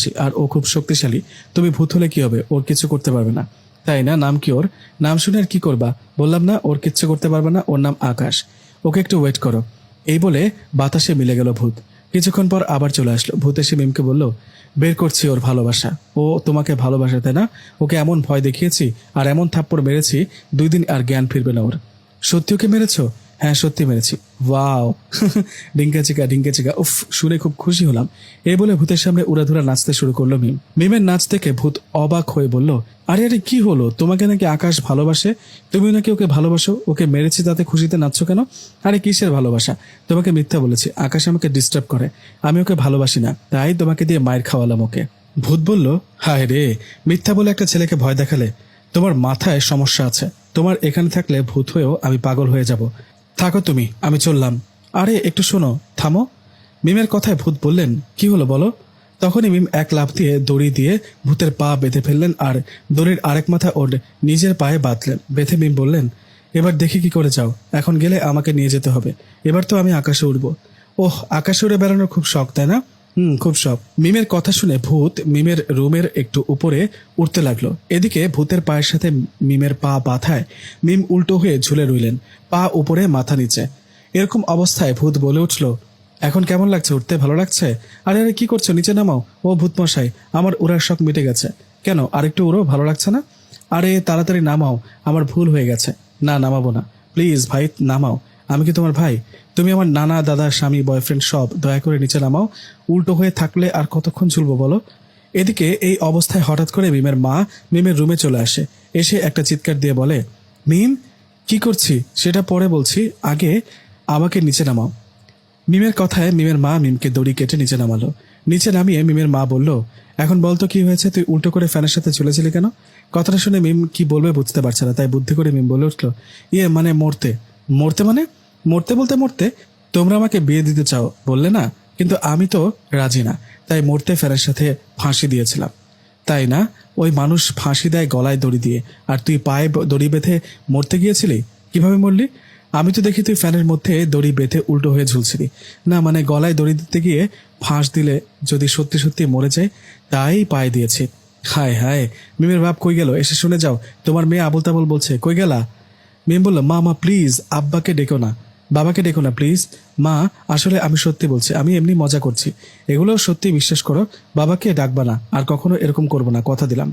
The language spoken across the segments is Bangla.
ভালোবাসি আর ও খুব শক্তিশালী। তুমি ভূত হলে কি হবে, ওর কিছু করতে পারবে না। তাই না? নাম কি ওর? নাম শুনে আর কি করবা? বললাম না ওর কিচ্ছু করতে পারবে না, ওর নাম আকাশ। ওকে একটু ওয়েট করো। এই বলে বাতাসে মিলে গেল ভূত। কিছুক্ষণ পর আবার চলে আসলো। ভূত এসে মিমকে বলল, বের করছি ওর ভালোবাসা। ও তোমাকে ভালোবাসে তাই না? ওকে এমন ভয় দেখিয়েছি আর এমন থাপ্পড় মেরেছি 2 দিন আর জ্ঞান ফিরবে না ওর। সত্যি ওকে মেরেছো? হ্যাঁ সত্যি মেরেছি। ওয়াও ডিঙ্কা চিকা, উফ, শুনে খুব খুশি হলাম। এই বলে ভূতের সামনে উড়াধুরা নাচতে শুরু করলো মিম। মিমের নাচ দেখে ভূত অবাক হয়ে বলল, আরে আরে কি হলো? তোমাকে নাকি আকাশ ভালোবাসে, তুমিও নাকি ওকে ভালোবাসো, ওকে মেরেছি তাতে খুশিতে নাচছো কেন? আরে কিসের ভালোবাসা? তোমাকে মিথ্যা বলেছি, আকাশ আমাকে ডিস্টার্ব করে, আমি ওকে ভালোবাসি না, তাই তোমাকে দিয়ে মায়ের খাওয়ালাম ওকে। ভূত বলল, হায় রে, মিথ্যা বলে একটা ছেলেকে ভয় দেখালে। তোমার মাথায় সমস্যা আছে। তোমার এখানে থাকলে ভূত হয়েও আমি পাগল হয়ে যাব। থাকো তুমি, আমি চললাম। আরে একটু শোনো, থামো। মিমের কথায় ভূত বললেন, কি হলো বলো? তখনই মিম এক লাফ দিয়ে দড়ি দিয়ে ভূতের পা বেঁধে ফেললেন আর দড়ির আরেক মাথা ওর নিজের পায়ে বাঁধলেন। বেঁধে মিম বললেন, এবার দেখি কি করে যাও, এখন গেলে আমাকে নিয়ে যেতে হবে। এবার তো আমি আকাশে উড়ব। ওহ, আকাশে উড়ে বেড়ানোর খুব শখ তাই না? খুব শখ। মিমের কথা শুনে ভূত মিমের রুমের একটু উপরে উঠতে লাগলো। এদিকে ভূতের পায়ের সাথে মিমের পা বাঁধায় মিম উল্টো হয়ে ঝুলে রইলেন, পা উপরে মাথা নিচে। এরকম অবস্থায় ভূত বলে উঠল, এখন কেমন লাগছে? উঠতে ভালো লাগছে? আরে আরে কি করছো, নিচে নামাও। ও ভূত মশাই, আমার উড়ার শখ মিটে গেছে। কেন, আরেকটু উড়ো, ভালো লাগছে না? আরে তাড়াতাড়ি নামাও, আমার ভুল হয়ে গেছে। না, নামাবো না, প্লিজ ভাই নামাও। আমি কি তোমার ভাই? তুমি আমার নানা, দাদা, স্বামী, বয়ফ্রেন্ড সব, দয়া করে নিচে নামাও। উল্টো হয়ে থাকলে আর কতক্ষণ ঝুলবো বলো? এদিকে এই অবস্থায় হঠাৎ করে মিমের মা মিমের রুমে চলে আসে। এসে একটা চিৎকার দিয়ে বলে, মিম, কি করছি সেটা পরে বলছি, আগে আমাকে নিচে নামাও। মিমের কথায় মিমের মা মিমকে দড়ি কেটে নিচে নামালো। নিচে নামিয়ে মিমের মা বলল, এখন বলতো কি হয়েছে, তুই উল্টো করে ফ্যানের সাথে ঝুলেছিলি কেন? কথাটা শুনে মিম কি বলবে বুঝতে পারছে না, তাই বুদ্ধি করে মিম বলে উঠলো, মানে মরতে। মরতে মানে? মরতে বলতে মরতে? তোমরা আমাকে বিয়ে দিতে চাও বললে না, কিন্তু আমি তো রাজি না, তাই মরতে ফ্যানের সাথে ফাঁসি দিয়েছিলাম। তাই না? ওই মানুষ ফাঁসি দেয় গলায় দড়ি দিয়ে, আর তুই পায়ে দড়ি বেঁধে মরতে গিয়েছিলি। কিভাবে মরলি? আমি তো দেখি তুই ফ্যানের মধ্যে দড়ি বেঁধে উল্টো হয়ে ঝুলছিলি। না মানে গলায় দড়ি দিতে গিয়ে ফাঁস দিলে যদি সত্যি সত্যি মরে যায়, তাই পায়ে দিয়েছি। হায় হায়, মিমের বাপ কই গেল? এসে শুনে যাও, তোমার মেয়ে আবল তাবল বলছে, কই গেলা? মিম বলল, মা মা প্লিজ, আব্বাকে ডেকো না, বাবাকে ডেকো না প্লিজ। মা, আসলে আমি সত্যি বলছি, আমি এমনি মজা করছি, এগুলো সত্যি বিশ্বাস করো। বাবাকে ডাকবা না, আর কখনো এরকম করবো না, কথা দিলাম।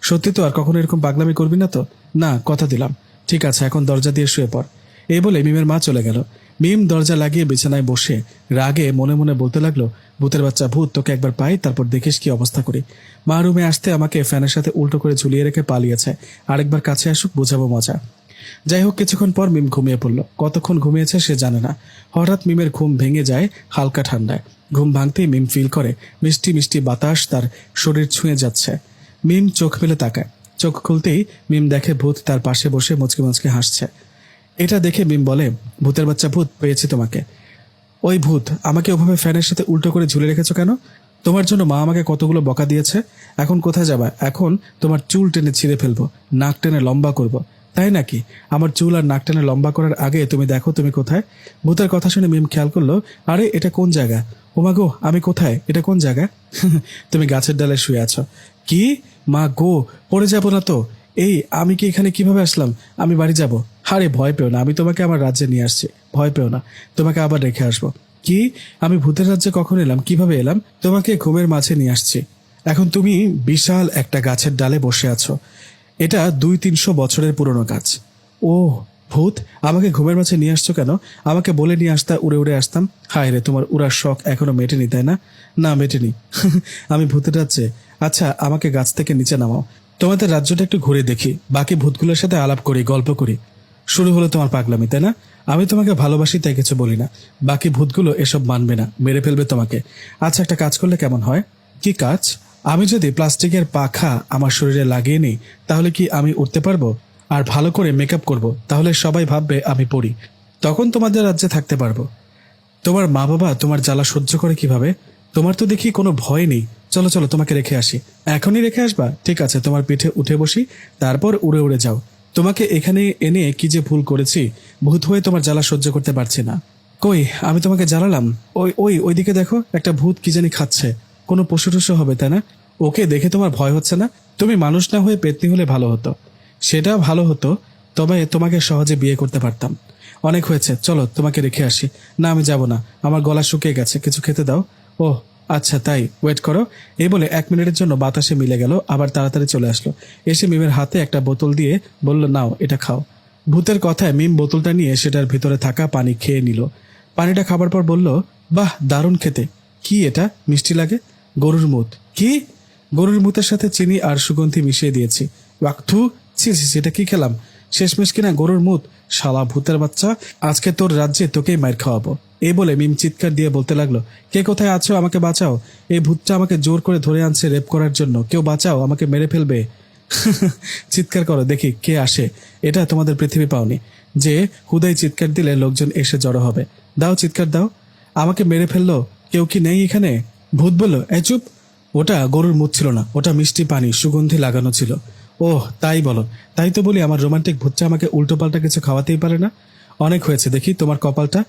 সত্যি তো? আর কখনো এরকম পাগলামি করবি না তো? না, কথা দিলাম। ঠিক আছে, এখন দরজা দিয়ে শুয়ে পড়। এই বলে মিমের মা চলে গেল। মিম দরজা লাগিয়ে বিছানায় বসে রাগে মনে মনে বলতে লাগলো, ভূতের বাচ্চা ভূত, তোকে একবার পাই তারপর দেখিস কি অবস্থা করি। মা রুমে আসতে আমাকে ফ্যানের সাথে উল্টো করে ঝুলিয়ে রেখে পালিয়েছে, আরেকবার কাছে আসুক, বোঝাবো মজা। যাই হোক, কিছুক্ষণ পর মিম ঘুমিয়ে পড়লো। কতক্ষণ ঘুমিয়েছে সে জানে না। হঠাৎ মিমের ঘুম ভেঙে যায় হালকা ঠান্ডায়। ঘুম ভাঙতেই মিম ফিল করে মিষ্টি মিষ্টি বাতাস তার শরীর ছুঁয়ে যাচ্ছে। মিম চোখ মেলে তাকায়। চোখ খুলতেই মিম দেখে ভূত তার পাশে বসে মুচকে মুচকে হাসছে। এটা দেখে মিম বলে, ভূতের বাচ্চা ভূত, পেয়েছি তোমাকে। ওই ভূত, আমাকে ওভাবে ফ্যানের সাথে উল্টো করে ঝুলে রেখেছো কেন? তোমার জন্য মা আমাকে কতগুলো বকা দিয়েছে। এখন কোথায় যাবা? এখন তোমার চুল টেনে ছিঁড়ে ফেলবো, নাক টেনে লম্বা করব। তাই নাকি? আমার চুল আর নাক টেনে লম্বা করার আগে তুমি দেখো তুমি কোথায়। ভূতের কথা শুনে মিম খেয়াল করলো, আরে এটা কোন জায়গা? ওমা গো, আমি কোথায়? এটা কোন জায়গা? তুমি গাছের ডালে শুয়ে আছো। কি? মা গো, পড়ে যাবো না তো? এই আমি কি এখানে কিভাবে আসলাম? আমি বাড়ি যাব। আরে ভয় পেও না, আমি তোমাকে আমার রাজ্যে নিয়ে আসছি, ভয় পেও না, তোমাকে আবার রেখে আসবো। কি? আমি ভূতের রাজ্যে কখন এলাম, কিভাবে এলাম? তোমাকে ঘুমের মাঝে নিয়ে আসছি। এখন তুমি বিশাল একটা গাছের ডালে বসে আছো। এটা 200-300 বছরের পুরনো গাছ। ও ভূত, আমাকে ঘুমের মাঝে নিয়ে আসছো কেন? আমাকে বলে নিয়ে আসতা, উড়ে উড়ে আসতাম। হায় রে, তোমার উড়ার শখ এখনো মেটেনি তাই না? না, মেটেনি। আমি ভূতের রাজ্যে। আচ্ছা, আমাকে গাছ থেকে নিচে নামাও, তোমাদের রাজ্যটা একটু ঘুরে দেখি, বাকি ভূতগুলোর সাথে আলাপ করি, গল্প করি। শুরু হলো তোমার পাগলামি তাই না? আমি তোমাকে ভালোবাসি তাই কিছু বলি না। বাকি ভূতগুলো এসব মানবে না, মেরে ফেলবে তোমাকে। আচ্ছা, একটা কাজ করলে কেমন হয়? কি কাজ? আমি যদি প্লাস্টিকের পাখা আমার শরীরে লাগিয়ে নিই, তাহলে কি আমি উঠতে পারবো? আর ভালো করে মেকআপ করব, তাহলে সবাই ভাববে আমি পড়ি। তখন তোমাদের রাজ্যে থাকতে পারবো। তোমার মা বাবা তোমার জ্বালা সহ্য করে কিভাবে? তোমার তো দেখি কোনো ভয় নেই। চলো চলো, তোমাকে রেখে আসি। এখনই রেখে আসবা? ঠিক আছে, তোমার পিঠে উঠে বসি, তারপর উড়ে উড়ে যাও। তোমাকে এখানে এনে কি যে ভুল করেছি, ভূত হয়ে তোমার জ্বালা সহ্য করতে পারছি না। কই, আমি তোমাকে জ্বালালাম? ওই ওই ওইদিকে দেখো, একটা ভূত কি জানি খাচ্ছে। কোনো পশু টশু হবে, তাই না? ওকে দেখে তোমার ভয় হচ্ছে না? তুমি মানুষ না হয়ে পেতনি হলে ভালো হতো। সেটা ভালো হতো, তবে তোমাকে সহজে বিয়ে করতে পারতাম। অনেক হয়েছে, চলো তোমাকে রেখে আসি। না, আমি যাব না, আমার গলা শুকিয়ে গেছে, কিছু খেতে দাও। ওহ আচ্ছা তাই, ওয়েট করো। এই বলে 1 মিনিটের জন্য বাতাসে মিলে গেল, আবার তাড়াতাড়ি চলে আসলো। এসে মিমের হাতে একটা বোতল দিয়ে বলল, নাও এটা খাও। ভূতের কথায় মিম বোতলটা নিয়ে সেটার ভিতরে থাকা পানি খেয়ে নিল। পানিটা খাবার পর বলল, বাহ দারুণ খেতে। কি এটা, মিষ্টি লাগে। গরুর মুত। কি? গরুর মুতের সাথে চিনি আর সুগন্ধি মিশিয়ে দিয়েছি। ওয়াক্থু, ছি ছি, সেটা কি খেলাম? শেষমেশ কিনা গরুর মুত। শালা ভূতের বাচ্চা, আজকে তোর রাজ্যে তোকেই মার খাওয়াবো। এই বলে মিম চিৎকার দিয়ে বলতে লাগলো, কে কোথায় আছো, আমাকে বাঁচাও। এই ভূতটা আমাকে জোর করে ধরে আনছে রেপ করার জন্য, কেউ বাঁচাও, আমাকে মেরে ফেলবে। চিৎকার করো দেখি কে আসে। এটা তোমাদের পৃথিবী পাওনি যে হুদাই চিৎকার দিলে লোকজন এসে জড়ো হবে। দাও চিৎকার দাও। আমাকে মেরে ফেললো, কেউ কি নেই এখানে? ভূত বলল, এই চুপ। ওটা গরুর মুখ ছিল না, ওটা মিষ্টি পানি, সুগন্ধি লাগানো ছিল। ওহ তাই বলো? তাই তো বলি আমার রোমান্টিক ভূতটা আমাকে উল্টোপাল্টা কিছু খাওয়াতেই পারে না। অনেক হয়েছে, দেখি তোমার কপালটা।